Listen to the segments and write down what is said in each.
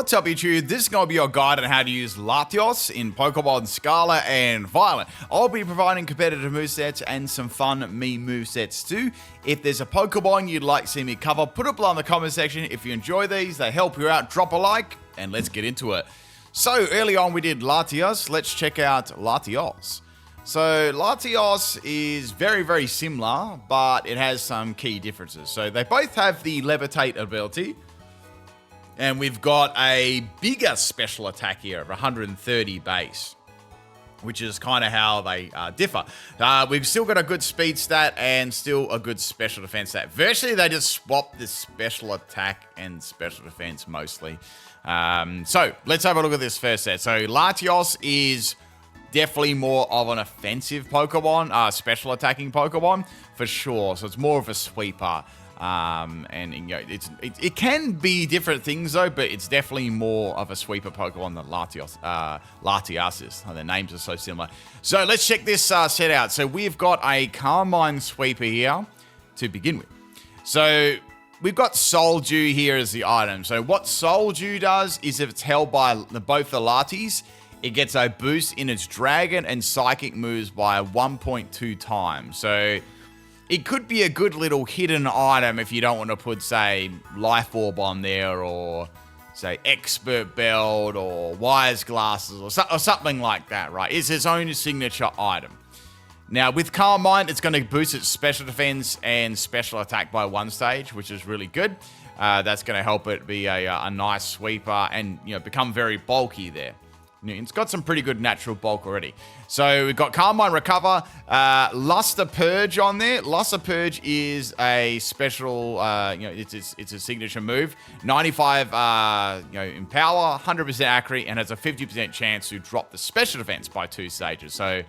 What's up YouTube? This is going to be your guide on how to use Latios in Pokemon Scarlet and Violet. I'll be providing competitive movesets and some fun meme movesets too. If there's a Pokemon you'd like to see me cover, put it below in the comment section. If you enjoy these, they help you out, drop a like, and let's get into it. So early on we did Latios, let's check out Latios. So Latios is very, very similar, but it has some key differences. So they both have the Levitate ability. And we've got a bigger special attack here of 130 base, which is kind of how they differ. We've still got a good speed stat and still a good special defense stat. Virtually, they just swap the special attack and special defense mostly. So let's have a look at this first set. So Latios is definitely more of an offensive Pokemon, special attacking Pokemon for sure. So it's more of a sweeper. And you know, it can be different things though, but it's definitely more of a sweeper Pokemon than Latios is. Oh, their names are so similar. So let's check this set out. So we've got a Carmine sweeper here to begin with. So we've got Soul Dew here as the item. So what Soul Dew does is if it's held by both the Latis, it gets a boost in its Dragon and Psychic moves by 1.2 times. So it could be a good little hidden item if you don't want to put, say, Life Orb on there, or, say, Expert Belt, or Wise Glasses, or something like that, right? It's its own signature item. Now, with Carmine, it's going to boost its special defense and special attack by 1 stage, which is really good. That's going to help it be a nice sweeper and, you know, become very bulky there. It's got some pretty good natural bulk already. So we've got Carmine Recover, Luster Purge on there. Luster Purge is a special, you know, it's a signature move. 95, you know, in power, 100% accurate, and has a 50% chance to drop the special defense by 2 stages. So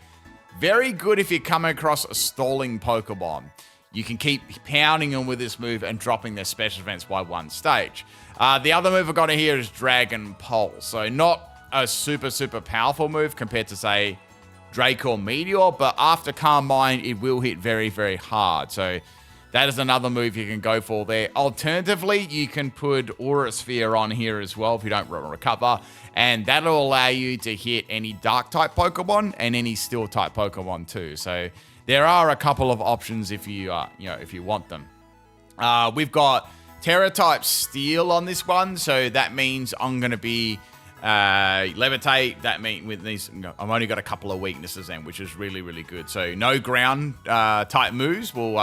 very good if you come across a stalling Pokemon. You can keep pounding them with this move and dropping their special defense by 1 stage. The other move I've got in here is Dragon Pulse. So not a super powerful move compared to, say, Drake or Meteor, but after Carmine, it will hit very, very hard. So that is another move you can go for there. Alternatively, you can put Aura Sphere on here as well if you don't want to recover, and that'll allow you to hit any Dark-type Pokemon and any Steel-type Pokemon too. So there are a couple of options if you, you know, if you want them. We've got Terra-type Steel on this one, so that means I'm going to be Levitate. That means with these, I've only got a couple of weaknesses then, which is really, really good. So no ground type moves will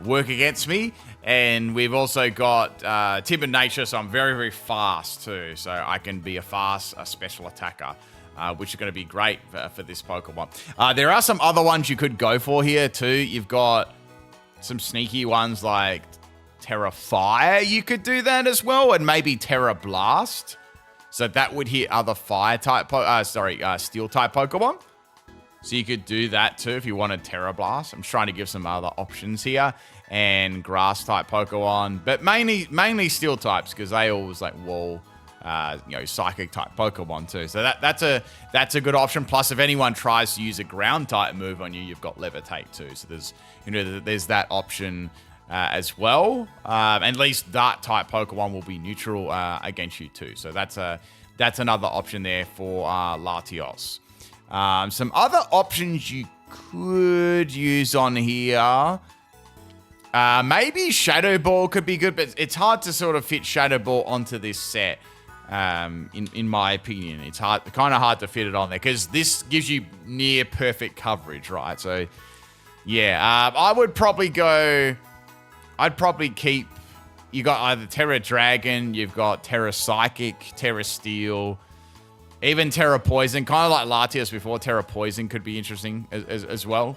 work against me, and we've also got Timid Nature, so I'm very, very fast too. So I can be a fast special attacker, which is going to be great for this Pokemon. There are some other ones you could go for here too. You've got some sneaky ones like Terra Fire. You could do that as well, and maybe Terra Blast. So that would hit other Fire-type, Steel-type Pokemon. So you could do that too if you wanted Terra Blast. I'm trying to give some other options here, and Grass-type Pokemon, but mainly Steel-types because they always like Wall, you know, Psychic-type Pokemon too. So that's a good option. Plus, if anyone tries to use a Ground-type move on you, you've got Levitate too. So there's, you know, there's that option. As well, and at least Dark-type Pokemon will be neutral against you too. So that's another option there for Latios. Some other options you could use on here. Maybe Shadow Ball could be good, but it's hard to sort of fit Shadow Ball onto this set. In my opinion, it's kind of hard to fit it on there because this gives you near perfect coverage, right? So yeah, I would probably go. I'd probably keep, you got either Terra Dragon, you've got Terra Psychic, Terra Steel, even Terra Poison, kind of like Latios before. Terra Poison could be interesting as well.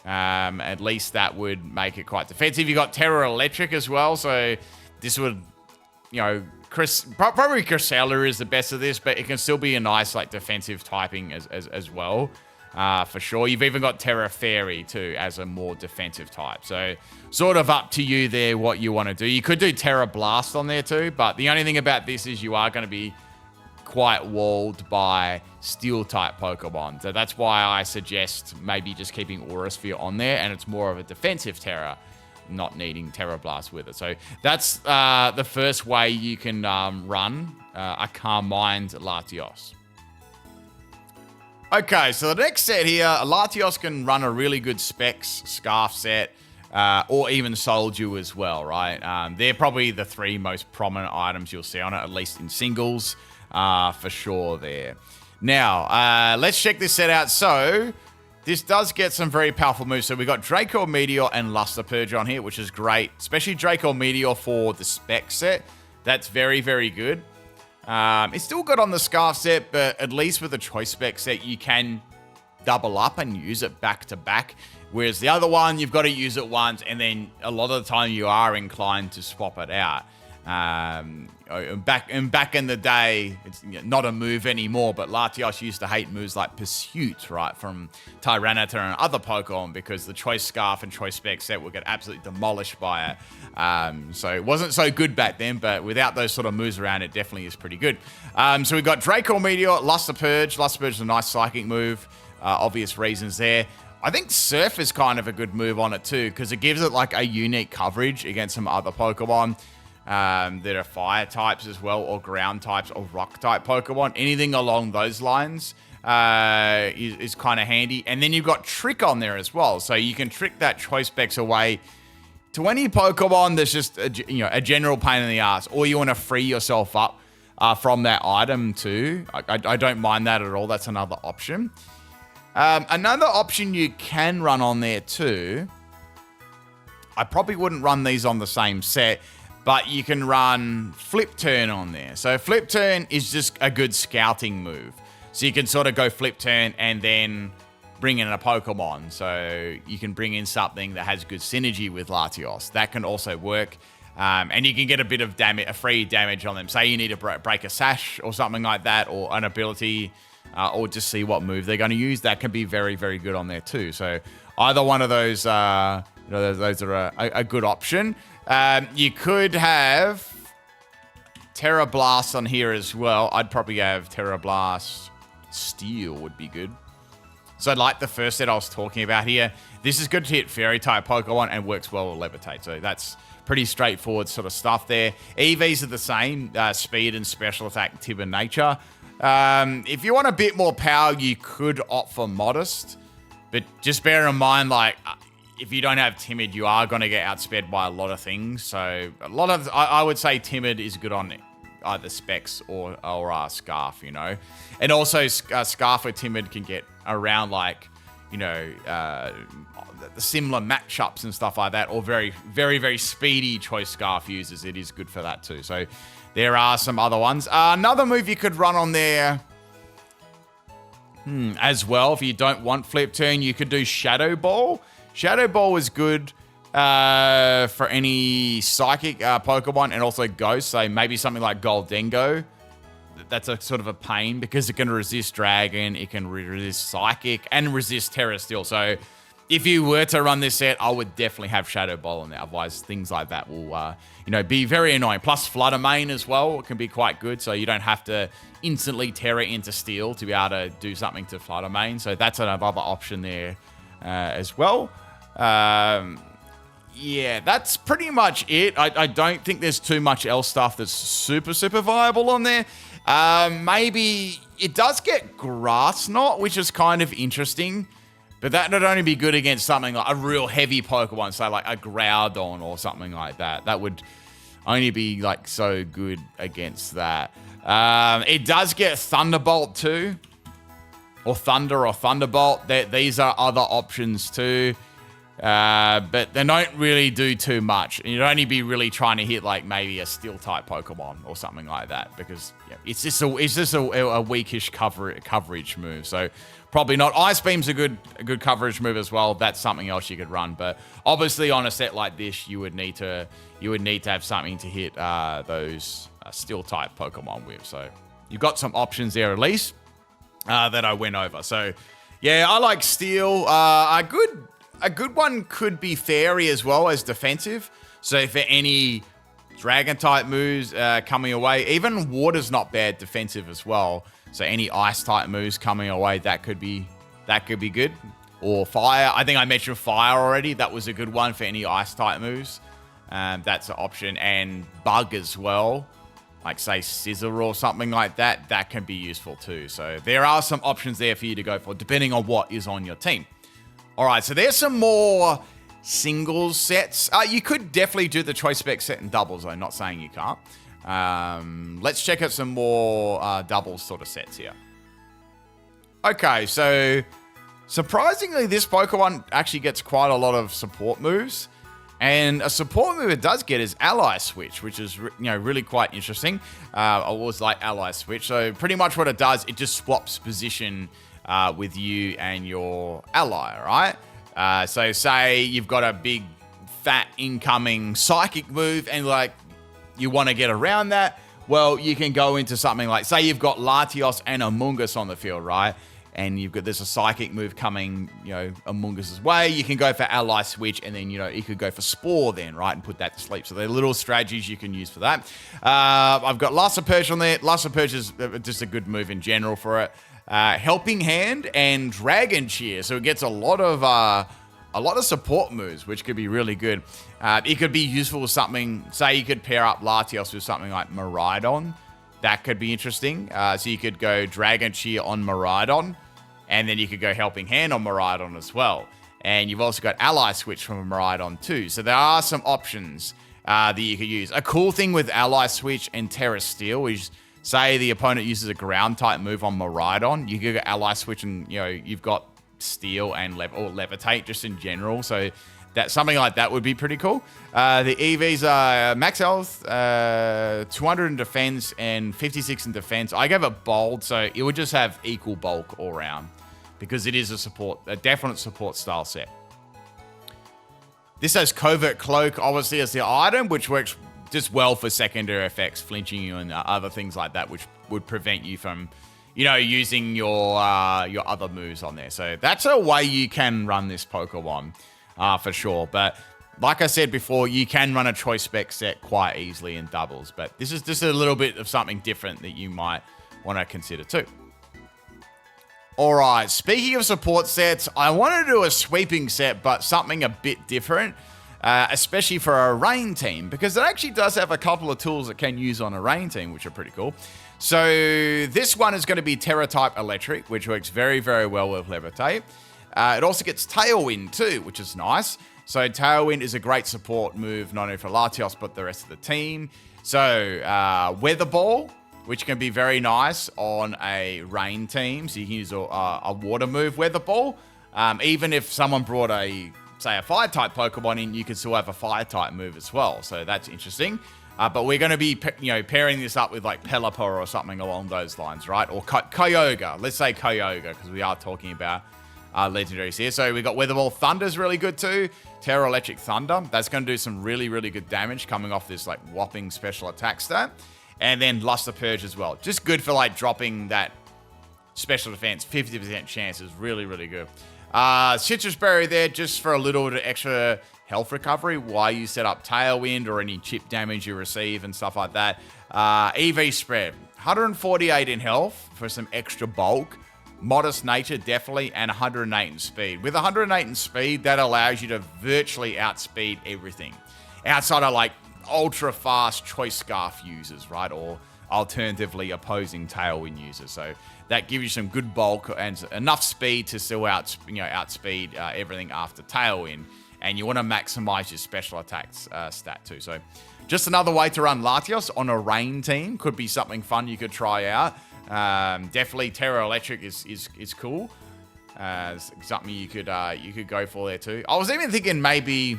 At least that would make it quite defensive. You got Terra Electric as well, so this would, you know, probably Cresselia is the best of this, but it can still be a nice like defensive typing as well. For sure. You've even got Terra Fairy too as a more defensive type. So sort of up to you there what you want to do. You could do Terra Blast on there too, but the only thing about this is you are going to be quite walled by Steel type Pokemon. So that's why I suggest maybe just keeping Aura Sphere on there, and it's more of a defensive Terra, not needing Terra Blast with it. So that's the first way you can run a Calm Mind Latios. Okay, so the next set here, Latios can run a really good Specs Scarf set, or even Soldier as well, right? They're probably the 3 most prominent items you'll see on it, at least in singles, for sure there. Now, let's check this set out. So, this does get some very powerful moves. So, we've got Draco Meteor and Luster Purge on here, which is great, especially Draco Meteor for the Spec set. That's very, very good. It's still good on the Scarf set, but at least with the Choice Spec set, you can double up and use it back to back. Whereas the other one, you've got to use it once, and then a lot of the time you are inclined to swap it out. Back in the day, it's not a move anymore, but Latios used to hate moves like Pursuit, right, from Tyranitar and other Pokemon, because the Choice Scarf and Choice Spec set would get absolutely demolished by it. So it wasn't so good back then, but without those sort of moves around, it definitely is pretty good. So we've got Draco Meteor, Luster Purge. Luster Purge is a nice psychic move. Obvious reasons there. I think Surf is kind of a good move on it too, because it gives it like a unique coverage against some other Pokemon that are fire types as well, or ground types, or rock type Pokemon. Anything along those lines is kind of handy. And then you've got Trick on there as well, so you can trick that Choice Specs away to any Pokemon that's just a general pain in the ass, or you want to free yourself up from that item too. I don't mind that at all. That's another option. Another option you can run on there too, I probably wouldn't run these on the same set, but you can run Flip Turn on there. So Flip Turn is just a good scouting move. So you can sort of go Flip Turn and then bring in a Pokemon. So you can bring in something that has good synergy with Latios. That can also work. And you can get a bit of damage, a free damage on them. Say you need to break a Sash or something like that, or an ability, or just see what move they're going to use. That can be very, very good on there too. So either one of those, those are a good option. You could have Terra Blast on here as well. I'd probably have Terra Blast Steel would be good. So like the first set I was talking about here, this is good to hit Fairy type Pokemon and works well with Levitate. So that's pretty straightforward sort of stuff there. EVs are the same, speed and special attack, timid nature. If you want a bit more power, you could opt for Modest, but just bear in mind, like, if you don't have Timid, you are going to get outsped by a lot of things. So a lot of, I would say Timid is good on either Specs or Scarf, and also Scarf with Timid can get around, like, the similar matchups and stuff like that, or very, very, very speedy Choice Scarf users. It is good for that too. So there are some other ones. Another move you could run on there as well, if you don't want Flip Turn, you could do Shadow Ball. Shadow Ball is good for any Psychic Pokemon, and also Ghost. So maybe something like Goldengo. That's a sort of a pain, because it can resist Dragon, it can resist Psychic, and resist Terra Steel. So if you were to run this set, I would definitely have Shadow Ball in there. Otherwise, things like that will, be very annoying. Plus, Flutter Mane as well, it can be quite good. So you don't have to instantly Terra into Steel to be able to do something to Flutter Mane. So that's another option there as well. Yeah, that's pretty much it. I don't think there's too much else stuff that's super, super viable on there. Maybe it does get Grass Knot, which is kind of interesting. But that would only be good against something like a real heavy Pokemon, say like a Groudon or something like that. That would only be like so good against that. It does get Thunderbolt too, or Thunder or Thunderbolt. These are other options too, but they don't really do too much. You'd only be really trying to hit like maybe a Steel type Pokemon or something like that, because it's just a weakish coverage move. So probably not. Ice Beam's a good coverage move as well. That's something else you could run. But obviously on a set like this, you would need to have something to hit those Steel type Pokemon with. So you've got some options there at least that I went over. So yeah, I like Steel. A good one could be Fairy as well as defensive. So for any Dragon type moves coming away, even Water's not bad defensive as well. So any Ice type moves coming away, that could be good. or fire. I think I mentioned fire already. That was a good one for any ice type moves. That's an option. And bug as well. Like say scissor or something like that. That can be useful too. So there are some options there for you to go for depending on what is on your team. All right, so there's some more singles sets. You could definitely do the choice spec set in doubles. I'm not saying you can't. Let's check out some more doubles sort of sets here. Okay, so surprisingly, this Pokemon actually gets quite a lot of support moves. And a support move it does get is Ally Switch, which is really quite interesting. I always like Ally Switch. So pretty much what it does, it just swaps position with you and your ally, right? So say you've got a big, fat, incoming Psychic move and like you want to get around that. Well, you can go into something like, say you've got Latios and Amoonguss on the field, right? And there's a Psychic move coming, Amoonguss's way. You can go for Ally Switch, and then, you could go for Spore then, right? And put that to sleep. So there are little strategies you can use for that. I've got Luster on there. Luster is just a good move in general for it. Helping Hand and Dragon Cheer. So it gets a lot of support moves, which could be really good. It could be useful with something, say you could pair up Latios with something like Miraidon. That could be interesting. So you could go Dragon Cheer on Miraidon, and then you could go Helping Hand on Miraidon as well. And you've also got Ally Switch from Miraidon too. So there are some options that you could use. A cool thing with Ally Switch and Terra Steel is, say the opponent uses a ground type move on Miraidon, you could go Ally Switch and you've got Steel and Levitate just in general. So that something like that would be pretty cool. The EVs are max health, 200 in defense, and 56 in defense. I gave it bold, so it would just have equal bulk all around because it is a definite support style set. This has Covert Cloak, obviously, as the item, which works just well for secondary effects, flinching you and other things like that, which would prevent you from, using your other moves on there. So that's a way you can run this Pokemon. For sure. But like I said before, you can run a choice spec set quite easily in doubles. But this is just a little bit of something different that you might want to consider too. All right, speaking of support sets, I want to do a sweeping set, but something a bit different, especially for a rain team, because it actually does have a couple of tools it can use on a rain team, which are pretty cool. So this one is going to be Terra type Electric, which works very, very well with Levitate. It also gets Tailwind too, which is nice. So Tailwind is a great support move, not only for Latios, but the rest of the team. So Weather Ball, which can be very nice on a rain team. So you can use a water move, Weather Ball. Even if someone brought say a fire type Pokemon in, you could still have a fire type move as well. So that's interesting. But we're going to be, pairing this up with like Pelipper or something along those lines, right? Or Kyogre. Let's say Kyogre, because we are talking about legendaries here. So we got Weather Ball. Thunder's really good too. Terra Electric Thunder. That's going to do some really, really good damage coming off this like whopping special attack stat. And then Luster Purge as well. Just good for like dropping that special defense. 50% chance is really, really good. Citrus Berry there just for a little bit of extra health recovery while you set up Tailwind or any chip damage you receive and stuff like that. EV Spread. 148 in health for some extra bulk. Modest nature, definitely, and 108 in speed. With 108 in speed, that allows you to virtually outspeed everything. Outside of, like, ultra-fast Choice Scarf users, right? Or alternatively, opposing Tailwind users. So that gives you some good bulk and enough speed to still outspeed everything after Tailwind. And you want to maximize your special attacks stat too. So just another way to run Latios on a rain team. Could be something fun you could try out. Definitely Terra Electric is cool. Something you could go for there too. I was even thinking maybe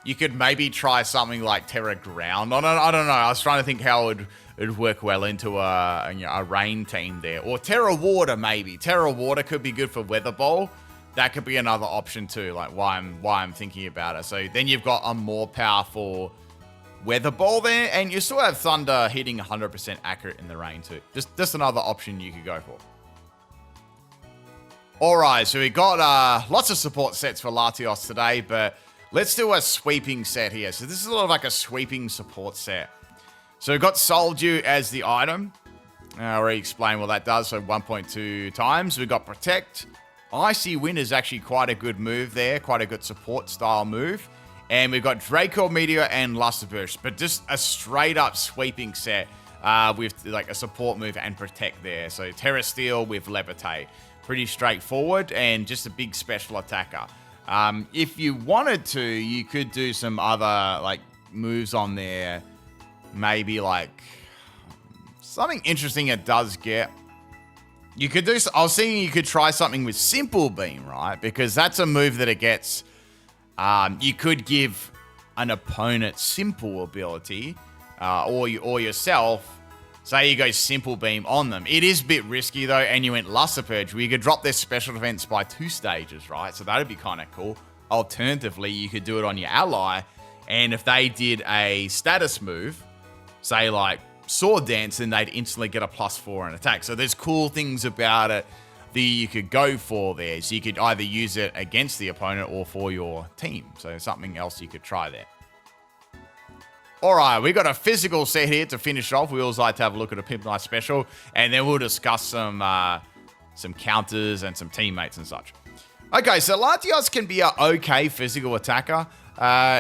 you could try something like Terra Ground. I don't know. I was trying to think how it would work well into a rain team there. Or Terra Water maybe. Terra Water could be good for Weather Ball. That could be another option too, like why I'm thinking about it. So then you've got a more powerful Weather Ball there, and you still have Thunder hitting 100% accurate in the rain too. Just another option you could go for. All right, so we got lots of support sets for Latios today, but let's do a sweeping set here. So this is a lot of like a sweeping support set. So we've got Soldew as the item. I already explained what that does, so 1.2 times. We've got Protect Icy Wind is actually quite a good move there, quite a good support style move. And we've got Draco Meteor and Luster Burst, but just a straight up sweeping set with like a support move and protect there. So Terra Steel with Levitate. Pretty straightforward and just a big special attacker. If you wanted to, you could do some other like moves on there. Maybe like something interesting it does get. You could do, I was thinking you could try something with Simple Beam, right? Because that's a move that it gets. You could give an opponent Simple ability or yourself. Say you go Simple Beam on them. It is a bit risky though, and you went Luster Purge, where you could drop their special defense by 2 stages, right? So that'd be kind of cool. Alternatively, you could do it on your ally, and if they did a status move, say like Sword Dance, then they'd instantly get a +4 in attack. So there's cool things about it that you could go for there. So you could either use it against the opponent or for your team. So something else you could try there. All right, we got a physical set here to finish off. We always like to have a look at a PIMPNITE special, and then we'll discuss some counters and some teammates and such. Okay, so Latios can be an okay physical attacker.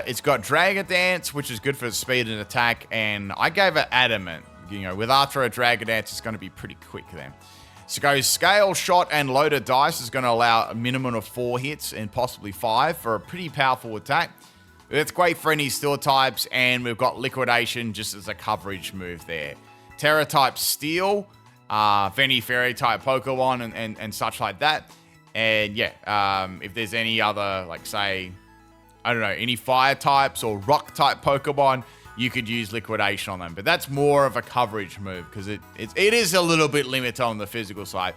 It's got Dragon Dance, which is good for speed and attack, and I gave it Adamant. You know, with after a Dragon Dance, it's going to be pretty quick then. So goes Scale, Shot, and Loaded Dice is going to allow a minimum of 4 hits and possibly 5 for a pretty powerful attack. It's great for any steel types, and we've got Liquidation just as a coverage move there. Terra type Steel, for any Fairy type Pokemon and such like that. And yeah, if there's any other, like say, I don't know, any Fire types or Rock type Pokemon, you could use Liquidation on them. But that's more of a coverage move because it is a little bit limited on the physical side.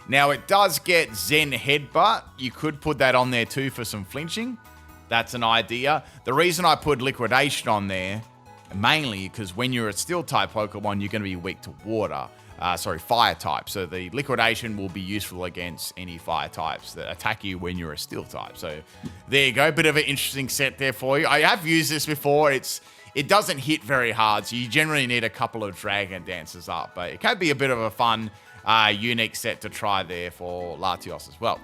Now, it does get Zen Headbutt. You could put that on there too for some flinching. That's an idea. The reason I put Liquidation on there, mainly because when you're a Steel type Pokemon, you're going to be weak to water. Fire type. So the Liquidation will be useful against any Fire types that attack you when you're a Steel type. So there you go. Bit of an interesting set there for you. I have used this before. It doesn't hit very hard, so you generally need a couple of Dragon Dances up. But it can be a bit of a fun, unique set to try there for Latios as well.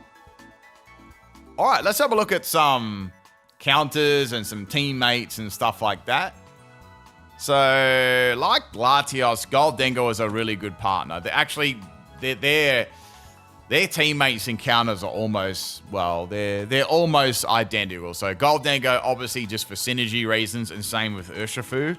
All right, let's have a look at some counters and some teammates and stuff like that. So, like Latios, Goldengo is a really good partner. Their teammates and counters are almost, well, they're almost identical. So Goldengo, obviously, just for synergy reasons, and same with Urshifu.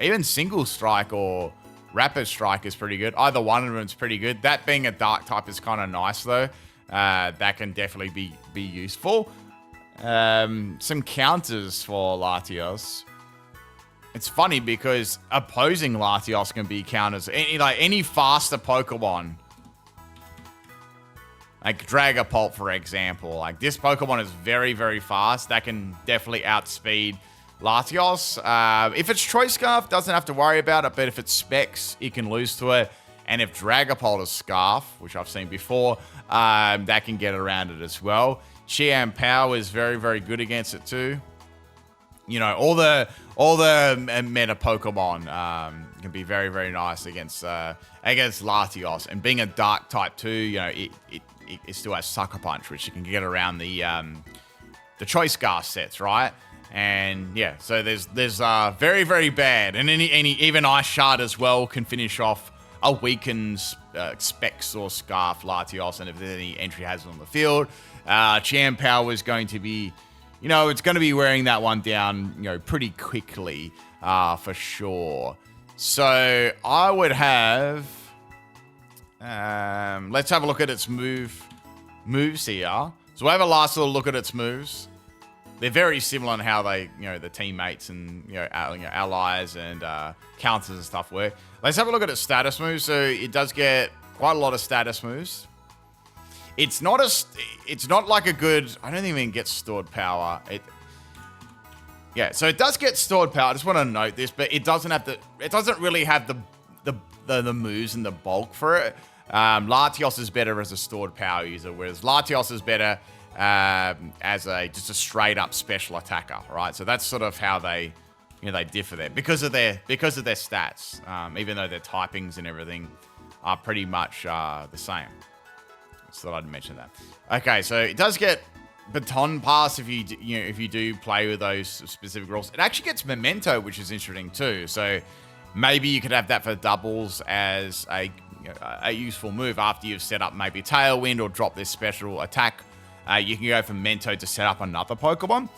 Even Single Strike or Rapid Strike is pretty good. Either one of them is pretty good. That being a Dark type is kind of nice, though. That can definitely be useful. Some counters for Latios. It's funny because opposing Latios can be counters. Any faster Pokemon, like Dragapult, for example. Like, this Pokemon is very, very fast. That can definitely outspeed Latios. If it's Choice Scarf, doesn't have to worry about it. But if it's Specs, it can lose to it. And if Dragapult is Scarf, which I've seen before, that can get around it as well. Qian Power is very, very good against it too. You know, all the meta Pokemon can be very, very nice against Latios. And being a Dark type too, you know, it still has Sucker Punch, which you can get around the Choice Scarf sets, right? And yeah, so there's very, very bad, and even Ice Shard as well can finish off a weakened Specs or Scarf Latios, and if there's any entry hazard on the field, Qian Power is going to be, you know, it's going to be wearing that one down, you know, pretty quickly, for sure. So I would have, let's have a look at its moves here. So we'll have a last little look at its moves. They're very similar in how they, you know, the teammates and, you know, allies and counters and stuff work. Let's have a look at its status moves. So it does get quite a lot of status moves. It's not like a good, I don't even get stored power. Yeah, so it does get stored power. I just want to note this, but it doesn't really have the moves and the bulk for it. Latios is better as a stored power user, whereas Latios is better as just a straight up special attacker, right? So that's sort of how they differ there because of their stats, even though their typings and everything are pretty much the same. So I'd mention that. Okay, so it does get baton pass if you do play with those specific rules. It actually gets memento, which is interesting too. So maybe you could have that for doubles as a useful move after you've set up maybe Tailwind or drop this special attack. You can go for Memento to set up another Pokemon.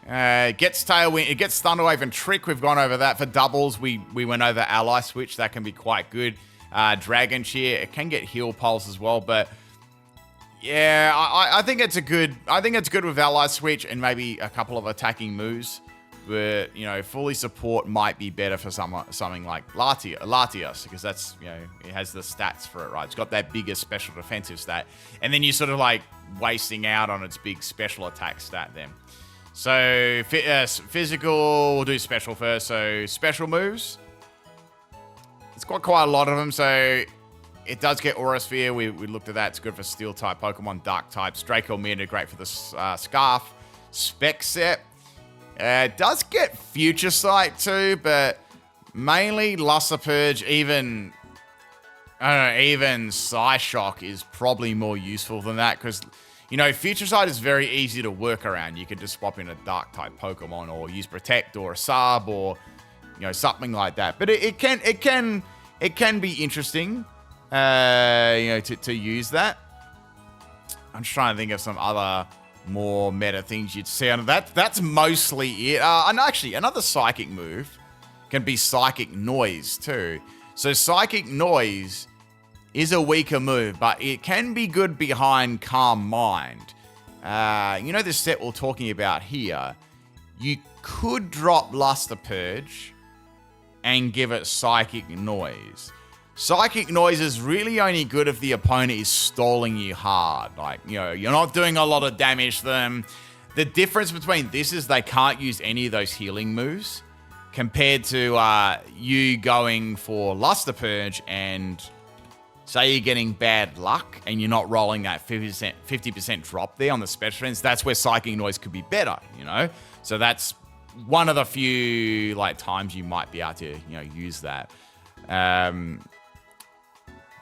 It gets Tailwind, it gets Thunder Wave and Trick. We've gone over that. For doubles, we went over Ally Switch. That can be quite good. Dragon Cheer, it can get Heal Pulse as well, but yeah, I think it's good with Ally Switch and maybe a couple of attacking moves. But, fully support might be better for something like Latios, because that's, it has the stats for it, right? It's got that bigger special defensive stat. And then you're sort of like wasting out on its big special attack stat then. So, physical, we'll do special first. So, special moves. It's got quite a lot of them, so it does get Aura Sphere. We looked at that. It's good for Steel-type Pokemon, Dark-types. Draco Meter, great for the Scarf. Spec Set. It does get Future Sight too, but mainly Luster Purge, even Psyshock is probably more useful than that, because, Future Sight is very easy to work around. You could just swap in a Dark-type Pokemon or use Protect or a Sub or, something like that. But it can be interesting, to use that. I'm just trying to think of some other more meta things you'd see on that. That's mostly it. And actually, another psychic move can be Psychic Noise too. So Psychic Noise is a weaker move, but it can be good behind Calm Mind. This set we're talking about here, you could drop Luster Purge and give it Psychic Noise. Psychic Noise is really only good if the opponent is stalling you hard. Like, you're not doing a lot of damage to them. The difference between this is they can't use any of those healing moves compared to you going for Luster Purge and say you're getting bad luck and you're not rolling that 50% drop there on the special defense. That's where Psychic Noise could be better, So that's one of the few times you might be able to, use that.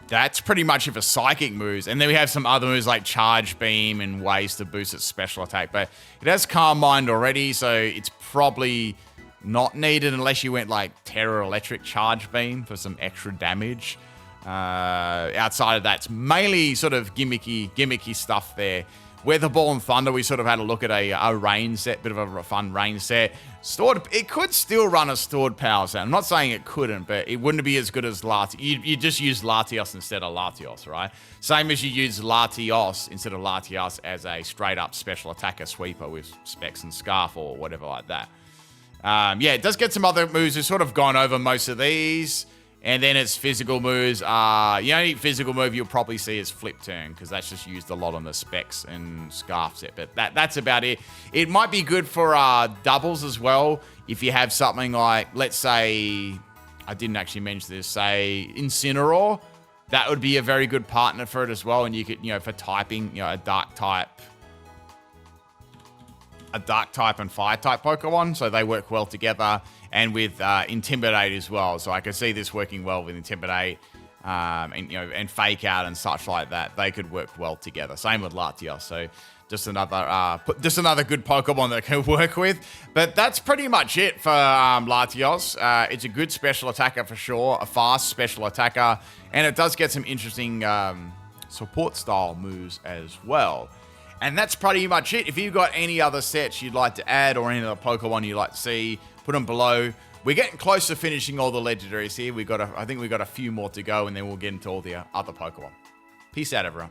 That's pretty much it for psychic moves. And then we have some other moves like Charge Beam and ways to boost its special attack. But it has Calm Mind already, so it's probably not needed unless you went Terror Electric Charge Beam for some extra damage. Outside of that, it's mainly sort of gimmicky stuff there. Weather Ball and Thunder, we sort of had a look at a rain set, bit of a fun rain set. It could still run a stored power set. I'm not saying it couldn't, but it wouldn't be as good as Latios. You just use Latios instead of Latios, right? Same as you use Latios instead of Latios as a straight up special attacker sweeper with Specs and Scarf or whatever like that. It does get some other moves. We've sort of gone over most of these. And then its physical moves. The only physical move you'll probably see is Flip Turn, because that's just used a lot on the Specs and Scarf set. But that's about it. It might be good for doubles as well. If you have something like, let's say, I didn't actually mention this, say Incineroar. That would be a very good partner for it as well. And you could, for typing, a Dark type and Fire type Pokemon, so they work well together. And with Intimidate as well, so I can see this working well with Intimidate, and Fake Out and such like that. They could work well together. Same with Latios, so just another good Pokemon that can work with. But that's pretty much it for Latios. It's a good special attacker for sure, a fast special attacker, and it does get some interesting support style moves as well. And that's pretty much it. If you've got any other sets you'd like to add or any other Pokemon you'd like to see, put them below. We're getting close to finishing all the legendaries here. I think we've got a few more to go, and then we'll get into all the other Pokemon. Peace out, everyone.